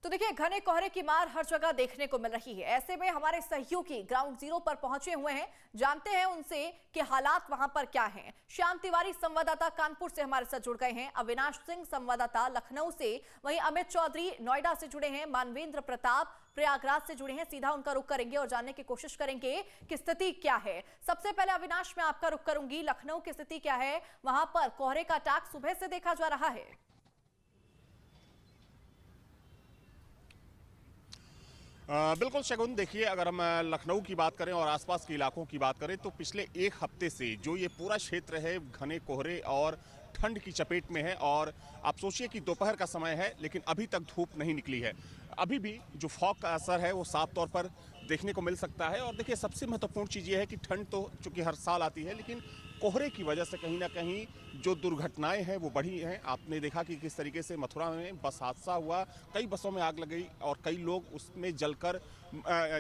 तो देखिए, घने कोहरे की मार हर जगह देखने को मिल रही है। ऐसे में हमारे सहयोगी ग्राउंड जीरो पर पहुंचे हुए हैं, जानते हैं उनसे कि हालात वहां पर क्या हैं। श्याम तिवारी संवाददाता कानपुर से हमारे साथ जुड़ गए हैं, अविनाश सिंह संवाददाता लखनऊ से, वहीं अमित चौधरी नोएडा से जुड़े हैं, मानवेंद्र प्रताप प्रयागराज से जुड़े हैं। सीधा उनका रुख करेंगे और जानने की कोशिश करेंगे कि स्थिति क्या है। सबसे पहले अविनाश, मैं आपका रुख करूंगी, लखनऊ की स्थिति क्या है? वहां पर कोहरे का टाक सुबह से देखा जा रहा है। बिल्कुल शगुन, देखिए, अगर हम लखनऊ की बात करें और आसपास के इलाकों की बात करें तो पिछले एक हफ्ते से जो ये पूरा क्षेत्र है घने कोहरे और ठंड की चपेट में है। और आप सोचिए कि दोपहर का समय है लेकिन अभी तक धूप नहीं निकली है। अभी भी जो फॉग का असर है वो साफ तौर पर देखने को मिल सकता है। और देखिए, सबसे महत्वपूर्ण चीज़ ये है कि ठंड तो चूंकि हर साल आती है लेकिन कोहरे की वजह से कहीं ना कहीं जो दुर्घटनाएं हैं वो बढ़ी हैं। आपने देखा कि किस तरीके से मथुरा में बस हादसा हुआ, कई बसों में आग लग गई और कई लोग उसमें जलकर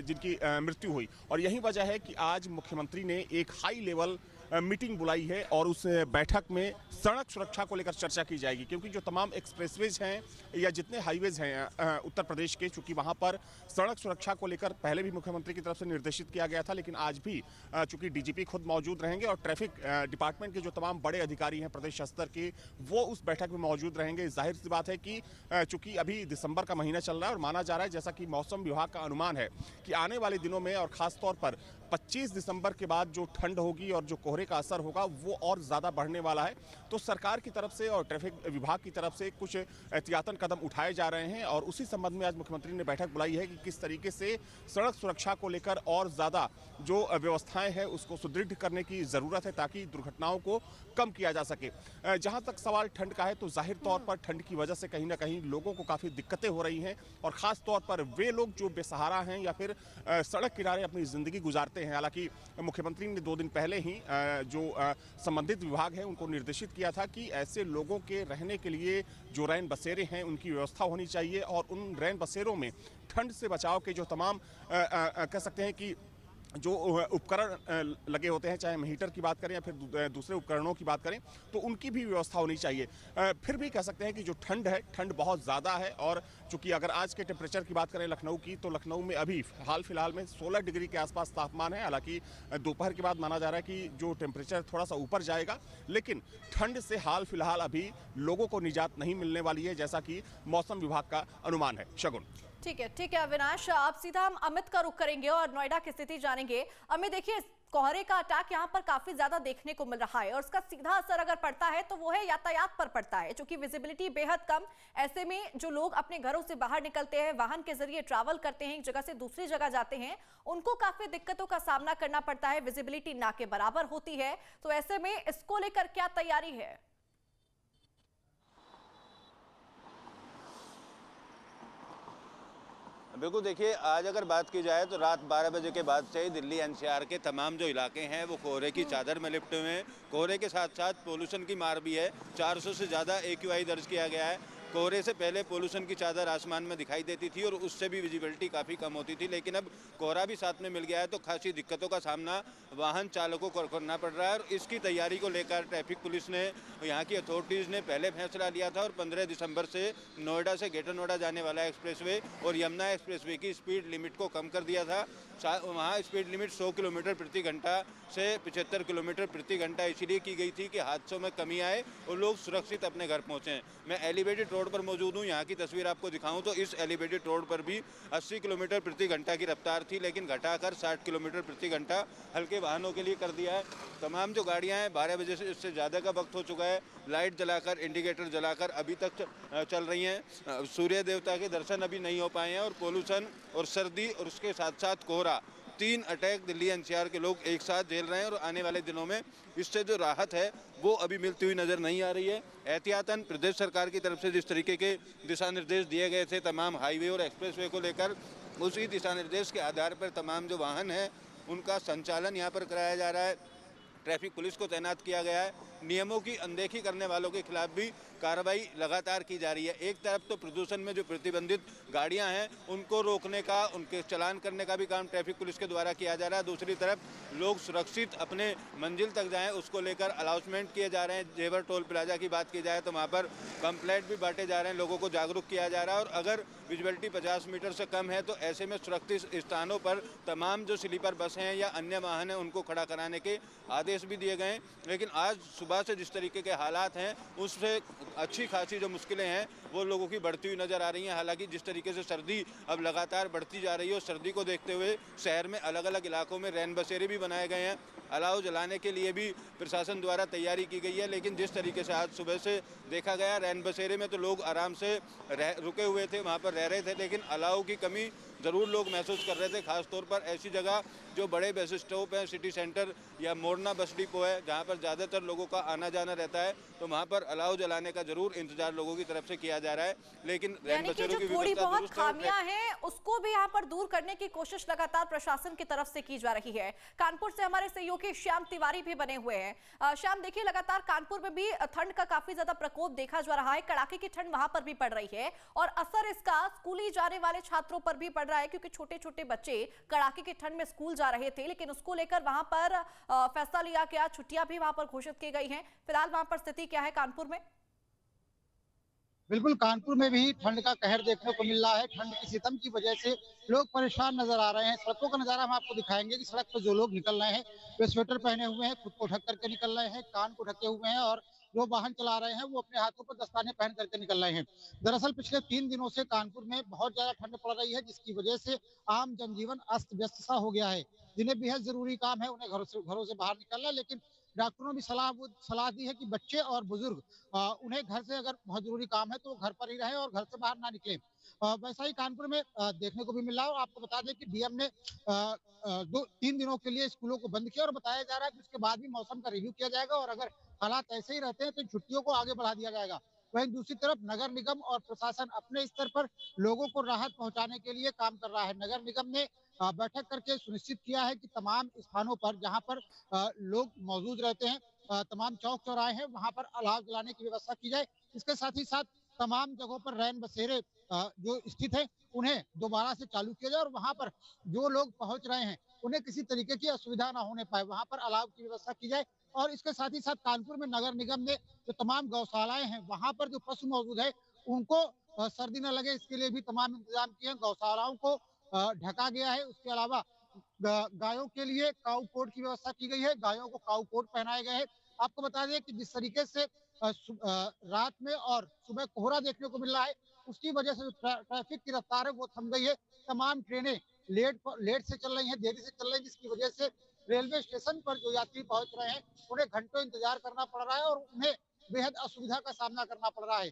जिनकी मृत्यु हुई। और यही वजह है कि आज मुख्यमंत्री ने एक हाई लेवल मीटिंग बुलाई है और उस बैठक में सड़क सुरक्षा को लेकर चर्चा की जाएगी, क्योंकि जो तमाम एक्सप्रेसवेज हैं या जितने हाईवेज हैं उत्तर प्रदेश के, चूंकि वहां पर सड़क सुरक्षा को लेकर पहले भी मुख्यमंत्री की तरफ से निर्देशित किया गया था, लेकिन आज भी चूंकि डीजीपी खुद मौजूद रहेंगे और ट्रैफिक डिपार्टमेंट के जो तमाम बड़े अधिकारी हैं प्रदेश स्तर के, वो उस बैठक में मौजूद रहेंगे। जाहिर सी बात है कि चूंकि अभी दिसंबर का महीना चल रहा है और माना जा रहा है, जैसा कि मौसम विभाग का अनुमान है, कि आने वाले दिनों में और खासतौर पर 25 दिसंबर के बाद जो ठंड होगी और जो कोहरे का असर होगा वो और ज़्यादा बढ़ने वाला है। तो सरकार की तरफ से और ट्रैफिक विभाग की तरफ से कुछ एहतियातन कदम उठाए जा रहे हैं और उसी संबंध में आज मुख्यमंत्री ने बैठक बुलाई है कि किस तरीके से सड़क सुरक्षा को लेकर और ज़्यादा जो व्यवस्थाएं हैं उसको सुदृढ़ करने की ज़रूरत है ताकि दुर्घटनाओं को कम किया जा सके। जहाँ तक सवाल ठंड का है तो जाहिर तौर पर ठंड की वजह से कहीं ना कहीं लोगों को काफ़ी दिक्कतें हो रही हैं और ख़ास तौर पर वे लोग जो बेसहारा हैं या फिर सड़क किनारे अपनी ज़िंदगी गुजारते हैं। हालांकि मुख्यमंत्री ने 2 दिन पहले ही जो संबंधित विभाग है उनको निर्देशित किया था कि ऐसे लोगों के रहने के लिए जो रैन बसेरे हैं उनकी व्यवस्था होनी चाहिए और उन रैन बसेरों में ठंड से बचाव के जो तमाम कह सकते हैं कि जो उपकरण लगे होते हैं, चाहे हम हीटर की बात करें या फिर दूसरे उपकरणों की बात करें, तो उनकी भी व्यवस्था होनी चाहिए। फिर भी कह सकते हैं कि जो ठंड है, ठंड बहुत ज़्यादा है। और चूंकि अगर आज के टेम्परेचर की बात करें लखनऊ की, तो लखनऊ में अभी हाल फिलहाल में 16 डिग्री के आसपास तापमान है। हालांकि दोपहर के बाद माना जा रहा है कि जो टेम्परेचर थोड़ा सा ऊपर जाएगा, लेकिन ठंड से हाल फिलहाल अभी लोगों को निजात नहीं मिलने वाली है, जैसा कि मौसम विभाग का अनुमान है। शगुन, ठीक है अविनाश, आप सीधा हम अमित का रुख करेंगे और नोएडा की स्थिति जानेंगे। अमित, देखिए, कोहरे का अटैक यहाँ पर काफी ज्यादा देखने को मिल रहा है और उसका सीधा असर अगर पड़ता है तो वो है यातायात पर पड़ता है, क्योंकि विजिबिलिटी बेहद कम। ऐसे में जो लोग अपने घरों से बाहर निकलते हैं, वाहन के जरिए ट्रैवल करते हैं, एक जगह से दूसरी जगह जाते हैं, उनको काफी दिक्कतों का सामना करना पड़ता है। विजिबिलिटी ना के बराबर होती है, तो ऐसे में इसको लेकर क्या तैयारी है? बिल्कुल, देखिए, आज अगर बात की जाए तो रात 12 बजे के बाद से ही दिल्ली एनसीआर के तमाम जो इलाके हैं वो कोहरे की चादर में लिपटे हुए हैं। कोहरे के साथ साथ पोल्यूशन की मार भी है। 400 से ज़्यादा AQI दर्ज किया गया है। कोहरे से पहले पोल्यूशन की चादर आसमान में दिखाई देती थी और उससे भी विजिबिलिटी काफ़ी कम होती थी, लेकिन अब कोहरा भी साथ में मिल गया है तो खासी दिक्कतों का सामना वाहन चालकों को करना पड़ रहा है। और इसकी तैयारी को लेकर ट्रैफिक पुलिस ने, यहाँ की अथॉरिटीज़ ने पहले फैसला लिया था और 15 दिसंबर से नोएडा से ग्रेटर नोएडा जाने वाला एक्सप्रेसवे और यमुना एक्सप्रेसवे की स्पीड लिमिट को कम कर दिया था। वहाँ स्पीड लिमिट 100 किलोमीटर प्रति घंटा से 75 किलोमीटर प्रति घंटा इसलिए की गई थी कि हादसों में कमी आए और लोग सुरक्षित अपने घर पहुँचें। मैं एलिवेटेड रोड पर मौजूद हूँ, यहाँ की तस्वीर आपको दिखाऊं तो इस एलिवेटेड रोड पर भी 80 किलोमीटर प्रति घंटा की रफ्तार थी, लेकिन घटाकर 60 किलोमीटर प्रति घंटा हल्के वाहनों के लिए कर दिया है। तमाम जो गाड़ियाँ हैं 12 बजे से इससे ज़्यादा का वक्त हो चुका है, लाइट जलाकर, इंडिकेटर जलाकर अभी तक चल रही हैं। सूर्य देवता के दर्शन अभी नहीं हो पाए हैं और पोल्यूशन और सर्दी और उसके साथ साथ कोहरा, 3 अटैक दिल्ली एनसीआर के लोग एक साथ झेल रहे हैं और आने वाले दिनों में इससे जो राहत है वो अभी मिलती हुई नज़र नहीं आ रही है। एहतियातन प्रदेश सरकार की तरफ से जिस तरीके के दिशा निर्देश दिए गए थे तमाम हाईवे और एक्सप्रेसवे को लेकर, उसी दिशा निर्देश के आधार पर तमाम जो वाहन हैं उनका संचालन यहाँ पर कराया जा रहा है। ट्रैफिक पुलिस को तैनात किया गया है। नियमों की अनदेखी करने वालों के खिलाफ भी कार्रवाई लगातार की जा रही है। एक तरफ तो प्रदूषण में जो प्रतिबंधित गाड़ियां हैं उनको रोकने का, उनके चालान करने का भी काम ट्रैफिक पुलिस के द्वारा किया जा रहा है। दूसरी तरफ लोग सुरक्षित अपने मंजिल तक जाएं उसको लेकर अनाउंसमेंट किए जा रहे हैं। जेवर टोल प्लाजा की बात की जाए तो वहाँ पर पंपलेट भी बांटे जा रहे हैं, लोगों को जागरूक किया जा रहा है। और अगर विजिबिलिटी 50 मीटर से कम है तो ऐसे में सुरक्षित स्थानों पर तमाम जो स्लीपर बस हैं या अन्य वाहन हैं उनको खड़ा कराने के आदेश भी दिए गए हैं। लेकिन आज सुबह से जिस तरीके के हालात हैं उससे अच्छी खासी जो मुश्किलें हैं वो लोगों की बढ़ती हुई नजर आ रही हैं। हालांकि जिस तरीके से सर्दी अब लगातार बढ़ती जा रही है, सर्दी को देखते हुए शहर में अलग अलग इलाकों में रैन बसेरे भी बनाए गए हैं, अलाव जलाने के लिए भी प्रशासन द्वारा तैयारी की गई है। लेकिन जिस तरीके से आज सुबह से देखा गया, रैन बसेरे में तो लोग आराम से रुके हुए थे, वहाँ पर रह रहे थे, लेकिन अलाव की कमी ज़रूर लोग महसूस कर रहे थे। खासतौर पर ऐसी जगह जो बड़े बस स्टॉप हैं, सिटी सेंटर या मोरना बस डिपो है, जहाँ पर ज़्यादातर लोगों का आना जाना रहता है, तो वहाँ पर अलाव जलाने का जरूर इंतजार लोगों की तरफ से किया जा रहा है। लेकिन रैन बसेरों की थोड़ी बहुत खामियां हैं उसको भी यहाँ पर दूर करने की कोशिश लगातार प्रशासन की तरफ से की जा रही है। कानपुर से हमारे सहयोगी श्याम तिवारी भी बने हुए हैं। श्याम, देखिए लगातार कानपुर में भी ठंड का काफी ज्यादा प्रकोप देखा जा रहा है, कड़ाके की ठंड वहां पर भी पड़ रही है और असर इसका स्कूली जाने वाले छात्रों पर भी पड़ रहा है, क्योंकि छोटे छोटे बच्चे कड़ाके की ठंड में स्कूल जा रहे थे, लेकिन उसको लेकर वहां पर फैसला लिया गया, छुट्टियां भी वहां पर घोषित की गई हैं। फिलहाल वहां पर स्थिति क्या है कानपुर में? बिल्कुल, कानपुर में भी ठंड का कहर देखने को मिल रहा है। ठंड की सितम की वजह से लोग परेशान नजर आ रहे हैं। सड़कों का नजारा हम आपको दिखाएंगे कि सड़क पर जो लोग निकल रहे हैं वे स्वेटर पहने हुए हैं, खुद को ढक करके निकल रहे हैं, कान को ढके हुए हैं और जो वाहन चला रहे हैं वो अपने हाथों पर दस्ताने पहन करके निकल रहे हैं। दरअसल पिछले 3 दिनों से कानपुर में बहुत ज्यादा ठंड पड़ रही है, जिसकी वजह से आम जनजीवन अस्त व्यस्त सा हो गया है। जिन्हें बेहद जरूरी काम है उन्हें घरों से बाहर निकलना है, लेकिन डॉक्टरों ने सलाह दी है कि बच्चे और बुजुर्ग उन्हें घर से अगर बहुत जरूरी काम है तो घर पर ही रहें और घर से बाहर ना निकलें। वैसा ही कानपुर में देखने को भी मिल रहा है। आपको बता दें कि डीएम ने 3 दिनों के लिए स्कूलों को बंद किया और बताया जा रहा है कि उसके बाद भी मौसम का रिव्यू किया जाएगा और अगर हालात ऐसे ही रहते हैं तो छुट्टियों को आगे बढ़ा दिया जाएगा। वहीं दूसरी तरफ नगर निगम और प्रशासन अपने स्तर पर लोगों को राहत पहुंचाने के लिए काम कर रहा है। नगर निगम ने बैठक करके सुनिश्चित किया है कि तमाम स्थानों पर जहां पर लोग मौजूद रहते हैं, तमाम चौक चौराहे हैं, वहां पर अलाव जलाने की व्यवस्था की जाए। इसके साथ ही साथ तमाम जगहों पर रैन बसेरे जो स्थित है उन्हें दोबारा से चालू किया जाए और वहां पर जो लोग पहुंच रहे हैं उन्हें किसी तरीके की असुविधा ना होने पाए, वहां पर अलाव की व्यवस्था की जाए। और इसके साथ ही साथ कानपुर में नगर निगम ने जो तमाम गौशालाएं हैं वहां पर जो पशु मौजूद है उनको सर्दी न लगे इसके लिए भी तमाम इंतजाम किए हैं। गौशालाओं को ढका गया है। उसके अलावा गायों के लिए काऊ कोट की व्यवस्था की गई है, गायों को काऊ कोट पहनाए गए हैं। आपको बता दें कि जिस तरीके से रात में और सुबह कोहरा देखने को मिल रहा है उसकी वजह से ट्रैफिक की रफ्तार है वो थम गई है। तमाम ट्रेनें लेट से चल रही हैं, देरी से चल रही हैं, जिसकी वजह से रेलवे स्टेशन पर जो यात्री पहुंच रहे हैं उन्हें घंटों इंतजार करना पड़ रहा है और उन्हें बेहद असुविधा का सामना करना पड़ रहा है।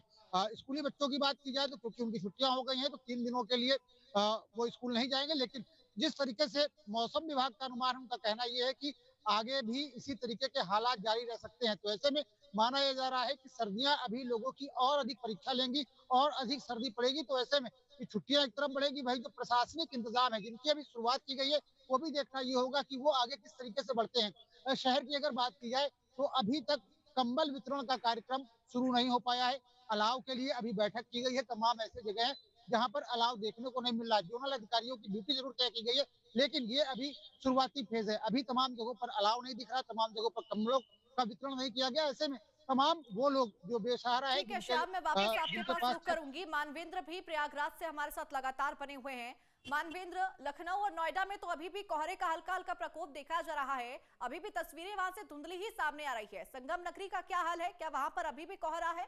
स्कूली बच्चों की बात की जाए तो क्योंकि उनकी छुट्टियां हो गई हैं तो 3 दिनों के लिए वो स्कूल नहीं जाएंगे, लेकिन जिस तरीके से मौसम विभाग का अनुमान उनका कहना यह है कि आगे भी इसी तरीके के हालात जारी रह सकते हैं। तो ऐसे में माना यह जा रहा है कि सर्दियां अभी लोगों की और अधिक परीक्षा लेंगी और अधिक सर्दी पड़ेगी। तो ऐसे में कि छुट्टियां एक तरफ बढ़ेगी, भाई जो प्रशासनिक इंतजाम है जिनकी अभी शुरुआत की गई है वो भी देखना ये होगा कि वो आगे किस तरीके से बढ़ते हैं। शहर की अगर बात की जाए तो अभी तक कंबल वितरण का कार्यक्रम शुरू नहीं हो पाया है। अलाव के लिए अभी बैठक की गई है। तमाम ऐसे जगह हैं जहां पर अलाव देखने को नहीं मिल रहा है। जोनल अधिकारियों की ड्यूटी जरूर तय की गई है, लेकिन ये अभी शुरुआती फेज है। अभी तमाम जगहों पर अलाव नहीं दिख रहा, तमाम जगहों पर कंबलों का वितरण नहीं किया गया। ऐसे में तमाम वो लोग जो बेसहारा है, ठीक है श्याम, मैं वापस आपके पास रुक करूंगी। मानवेंद्र भी प्रयागराज से हमारे साथ लगातार बने हुए हैं। मानवेंद्र, लखनऊ और नोएडा में तो अभी भी कोहरे का हल्का हल्का प्रकोप देखा जा रहा है, अभी भी तस्वीरें वहां से धुंधली ही सामने आ रही है। संगम नगरी का क्या हाल है, क्या वहां पर अभी भी कोहरा है?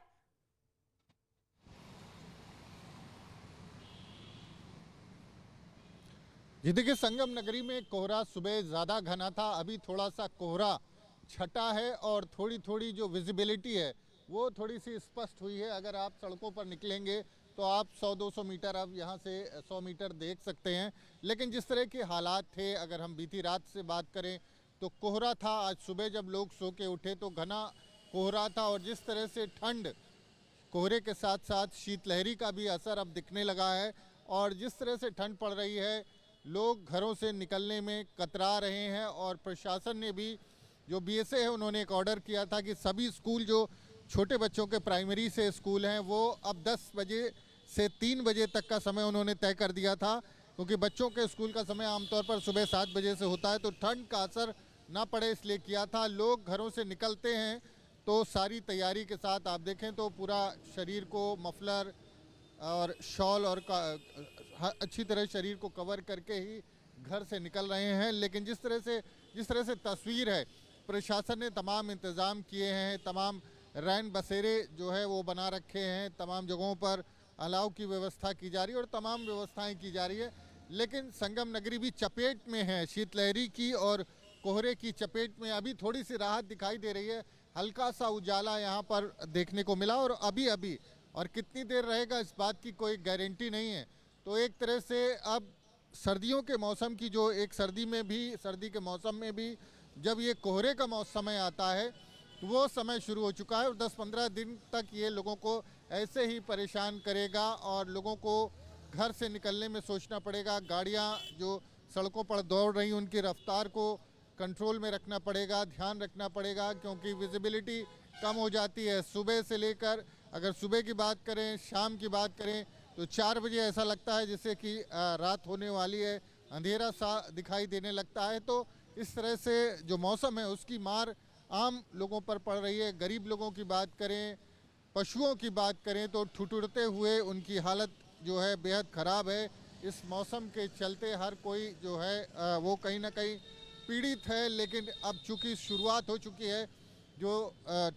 जी देखिए, संगम नगरी में कोहरा सुबह ज़्यादा घना था, अभी थोड़ा सा कोहरा छटा है और थोड़ी थोड़ी जो विजिबिलिटी है वो थोड़ी सी स्पष्ट हुई है। अगर आप सड़कों पर निकलेंगे तो आप 100-200 मीटर अब यहाँ से 100 मीटर देख सकते हैं। लेकिन जिस तरह के हालात थे, अगर हम बीती रात से बात करें तो कोहरा था। आज सुबह जब लोग सो के उठे तो घना कोहरा था और जिस तरह से ठंड, कोहरे के साथ साथ शीतलहरी का भी असर अब दिखने लगा है और जिस तरह से ठंड पड़ रही है लोग घरों से निकलने में कतरा रहे हैं। और प्रशासन ने भी, जो बीएसए है, उन्होंने एक ऑर्डर किया था कि सभी स्कूल जो छोटे बच्चों के प्राइमरी से स्कूल हैं वो अब 10 बजे से 3 बजे तक का समय उन्होंने तय कर दिया था, क्योंकि बच्चों के स्कूल का समय आमतौर पर सुबह 7 बजे से होता है, तो ठंड का असर ना पड़े इसलिए किया था। लोग घरों से निकलते हैं तो सारी तैयारी के साथ आप देखें तो पूरा शरीर को मफलर और शॉल और अच्छी तरह शरीर को कवर करके ही घर से निकल रहे हैं। लेकिन जिस तरह से तस्वीर है, प्रशासन ने तमाम इंतज़ाम किए हैं, तमाम रैन बसेरे जो है वो बना रखे हैं, तमाम जगहों पर अलाव की व्यवस्था की जा रही है और तमाम व्यवस्थाएं की जा रही है। लेकिन संगम नगरी भी चपेट में है शीतलहरी की और कोहरे की चपेट में। अभी थोड़ी सी राहत दिखाई दे रही है, हल्का सा उजाला यहाँ पर देखने को मिला और अभी और कितनी देर रहेगा इस बात की कोई गारंटी नहीं है। तो एक तरह से अब सर्दियों के मौसम की जो एक सर्दी के मौसम में भी जब ये कोहरे का समय आता है तो वो समय शुरू हो चुका है और 10-15 दिन तक ये लोगों को ऐसे ही परेशान करेगा और लोगों को घर से निकलने में सोचना पड़ेगा। गाड़ियाँ जो सड़कों पर दौड़ रही उनकी रफ्तार को कंट्रोल में रखना पड़ेगा, ध्यान रखना पड़ेगा, क्योंकि विजिबिलिटी कम हो जाती है। सुबह से लेकर अगर सुबह की बात करें, शाम की बात करें तो 4 बजे ऐसा लगता है जैसे कि रात होने वाली है, अंधेरा सा दिखाई देने लगता है। तो इस तरह से जो मौसम है उसकी मार आम लोगों पर पड़ रही है। गरीब लोगों की बात करें, पशुओं की बात करें तो ठुठुरते हुए उनकी हालत जो है बेहद ख़राब है। इस मौसम के चलते हर कोई जो है वो कहीं ना कहीं पीड़ित है। लेकिन अब चूँकि शुरुआत हो चुकी है, जो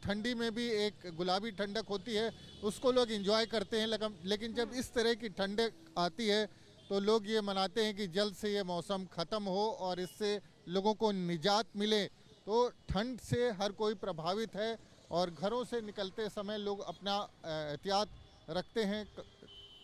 ठंडी में भी एक गुलाबी ठंडक होती है उसको लोग एंजॉय करते हैं, लेकिन जब इस तरह की ठंडक आती है तो लोग ये मनाते हैं कि जल्द से ये मौसम ख़त्म हो और इससे लोगों को निजात मिले। तो ठंड से हर कोई प्रभावित है और घरों से निकलते समय लोग अपना एहतियात रखते हैं,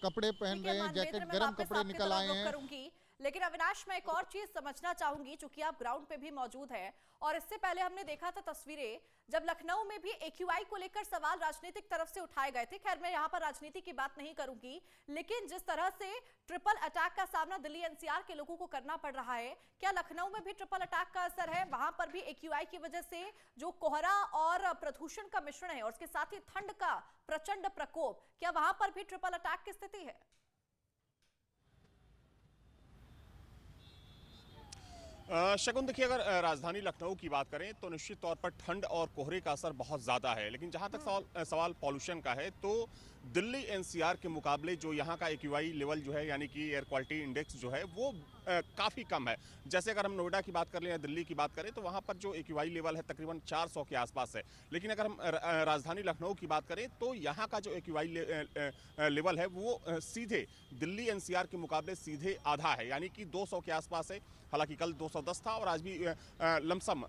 कपड़े पहन रहे हैं, जैकेट, गर्म कपड़े निकल आए हैं। लेकिन अविनाश, मैं एक और चीज समझना चाहूंगी, चूंकि आप ग्राउंड पे भी मौजूद हैं और इससे पहले हमने देखा था तस्वीरें जब लखनऊ में भी AQI को लेकर सवाल राजनीतिक तरफ से उठाए गए थे। खैर, मैं यहाँ पर राजनीति की बात नहीं करूंगी, लेकिन जिस तरह से ट्रिपल अटैक का सामना दिल्ली NCR के लोगों को करना पड़ रहा है, क्या लखनऊ में भी ट्रिपल अटैक का असर है? वहां पर भी AQI की वजह से जो कोहरा और प्रदूषण का मिश्रण है और उसके साथ ही ठंड का प्रचंड प्रकोप, क्या वहां पर भी ट्रिपल अटैक की स्थिति है? शगुन, देखिए, अगर राजधानी लखनऊ की बात करें तो निश्चित तौर पर ठंड और कोहरे का असर बहुत ज़्यादा है। लेकिन जहां तक सवाल पॉल्यूशन का है तो दिल्ली NCR के मुकाबले जो यहाँ का AQI लेवल जो है, यानी कि एयर क्वालिटी इंडेक्स जो है, वो काफ़ी कम है। जैसे अगर हम नोएडा की बात कर लें या दिल्ली की बात करें तो वहाँ पर जो AQI लेवल है तकरीबन 400 के आसपास है। लेकिन अगर हम राजधानी लखनऊ की बात करें तो यहाँ का जो AQI लेवल है वो सीधे दिल्ली NCR के मुकाबले सीधे आधा है, यानी कि 200 के आसपास है। हालांकि कल 210 था और आज भी लमसम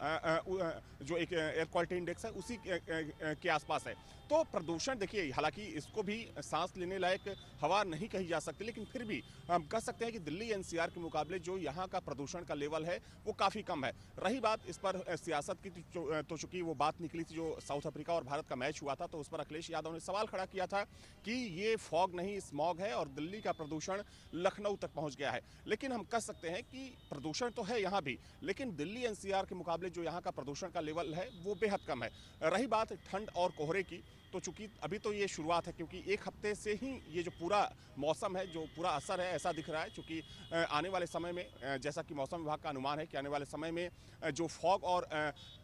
जो एक एयर क्वालिटी इंडेक्स है उसी के आसपास है। तो प्रदूषण, देखिए, हालांकि इसको भी सांस लेने लायक हवा नहीं कही जा सकती, लेकिन फिर भी हम कह सकते हैं कि दिल्ली NCR के मुकाबले जो यहाँ का प्रदूषण का लेवल है वो काफ़ी कम है। रही बात इस पर सियासत की, तो चूंकि वो बात निकली थी जो साउथ अफ्रीका और भारत का मैच हुआ था, तो उस पर अखिलेश यादव ने सवाल खड़ा किया था कि ये फॉग नहीं स्मॉग है और दिल्ली का प्रदूषण लखनऊ तक पहुँच गया है। लेकिन हम कह सकते हैं कि प्रदूषण तो है यहाँ भी, लेकिन दिल्ली NCR के मुकाबले जो यहाँ का प्रदूषण का लेवल है वो बेहद कम है। रही बात ठंड और कोहरे की, तो चूंकि अभी तो ये शुरुआत है, क्योंकि एक हफ्ते से ही ये जो पूरा मौसम है, जो पूरा असर है, ऐसा दिख रहा है। चूंकि आने वाले समय में, जैसा कि मौसम विभाग का अनुमान है कि आने वाले समय में जो फॉग और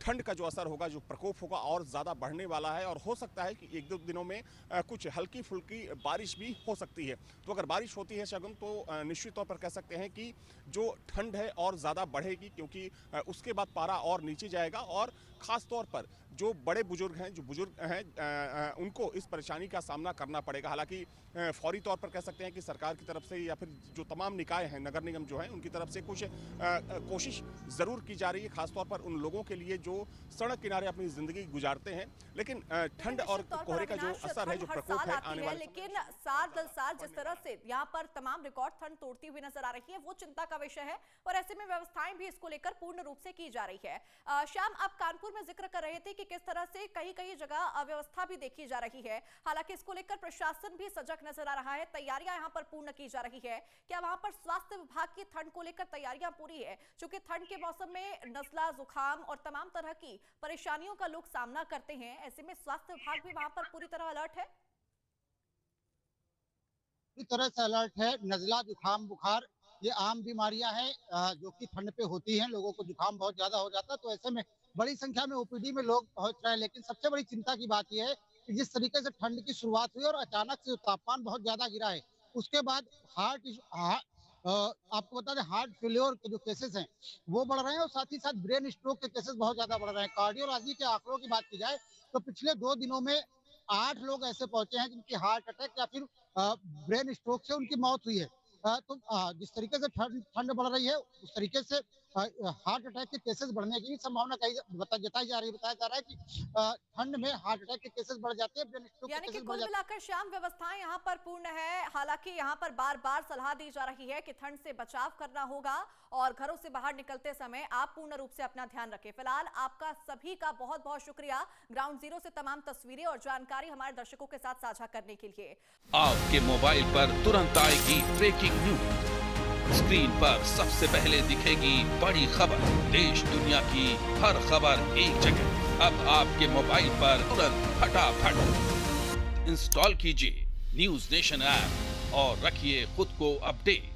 ठंड का जो असर होगा, जो प्रकोप होगा, और ज़्यादा बढ़ने वाला है और हो सकता है कि 1-2 दिनों में कुछ हल्की फुल्की बारिश भी हो सकती है। तो अगर बारिश होती है शगुन, तो निश्चित तौर पर कह सकते हैं कि जो ठंड है और ज़्यादा बढ़ेगी, क्योंकि उसके बाद पारा और नीचे जाएगा और ख़ास तौर पर जो बड़े बुजुर्ग हैं, उनको इस परेशानी का सामना करना पड़ेगा। हालांकि फौरी तौर पर कह सकते हैं कि सरकार की तरफ से या फिर जो तमाम निकाय हैं, नगर निगम जो हैं, उनकी तरफ से कुछ कोशिश ज़रूर की जा रही है, खासतौर पर उन लोगों के लिए जो सड़क किनारे अपनी ज़िंदगी गुजारते हैं। लेकिन ठंड और कोहरे का जो असर है, जो प्रकोप है आने वाले, लेकिन साल जिस तरह से यहाँ पर तमाम रिकॉर्ड ठंड तोड़ती हुई नजर आ रही है, वो चिंता का विषय है और ऐसे में व्यवस्थाएं भी इसको लेकर पूर्ण रूप से की जा रही है। श्याम, आप कानपुर में जिक्र कर रहे थे कि किस तरह से कई जगह अव्यवस्था भी देखी जा रही है। हालांकि इसको लेकर प्रशासन भी सजग नजर आ रहा है, तैयारियां यहां पर पूर्ण की जा रही है। क्या वहां पर स्वास्थ्य विभाग की ठंड को लेकर तैयारियां पूरी है? क्योंकि ठंड के मौसम में नजला, जुकाम और तमाम तरह की परेशानियों का लोग सामना करते हैं। ऐसे में स्वास्थ्य विभाग भी वहां पर पूरी तरह अलर्ट है। पूरी तरह से अलर्ट है। नजला, जुकाम, बुखार ये आम बीमारियां हैं जो कि ठंड पे होती हैं। लोगों को जुकाम बहुत ज्यादा हो जाता है, तो ऐसे में बड़ी संख्या में ओपीडी में लोग पहुंच रहे हैं। लेकिन सबसे बड़ी चिंता की बात यह है कि जिस तरीके से ठंड की शुरुआत हुई और अचानक से तापमान बहुत ज्यादा गिरा है, उसके बाद आपको बता दें हार्ट फेल्योर के जो केसेस हैं वो बढ़ रहे हैं और साथ ही साथ ब्रेन स्ट्रोक के केसेस बहुत ज्यादा बढ़ रहे हैं। कार्डियोलॉजी के आंकड़ों की बात की जाए तो पिछले 2 दिनों में 8 लोग ऐसे पहुंचे हैं जिनकी हार्ट अटैक या फिर ब्रेन स्ट्रोक से उनकी मौत हुई है। जिस तरीके से ठंड बढ़ रही है उस तरीके से हार्ट अटैक के केसेस बढ़ने की संभावना जताई जा रही है। बताया जा रहा है कि ठंड में हार्ट अटैक के केसेस बढ़ जाते हैं, ब्रेन स्ट्रोक के यानी कि केसेस बढ़ कुल जाते हैं। मिलाकर श्याम, व्यवस्थाएं यहाँ पर पूर्ण है। हालांकि यहाँ पर बार बार सलाह दी जा रही है कि ठंड से बचाव करना होगा और घरों से बाहर निकलते समय आप पूर्ण रूप से अपना ध्यान रखें। फिलहाल आपका सभी का बहुत बहुत शुक्रिया ग्राउंड जीरो से तमाम तस्वीरें और जानकारी हमारे दर्शकों के साथ साझा करने के लिए। आपके मोबाइल पर तुरंत आएगी ब्रेकिंग न्यूज, स्क्रीन पर सबसे पहले दिखेगी बड़ी खबर, देश दुनिया की हर खबर एक जगह। अब आपके मोबाइल पर तुरंत फटाफट इंस्टॉल कीजिए न्यूज नेशन ऐप और रखिए खुद को अपडेट।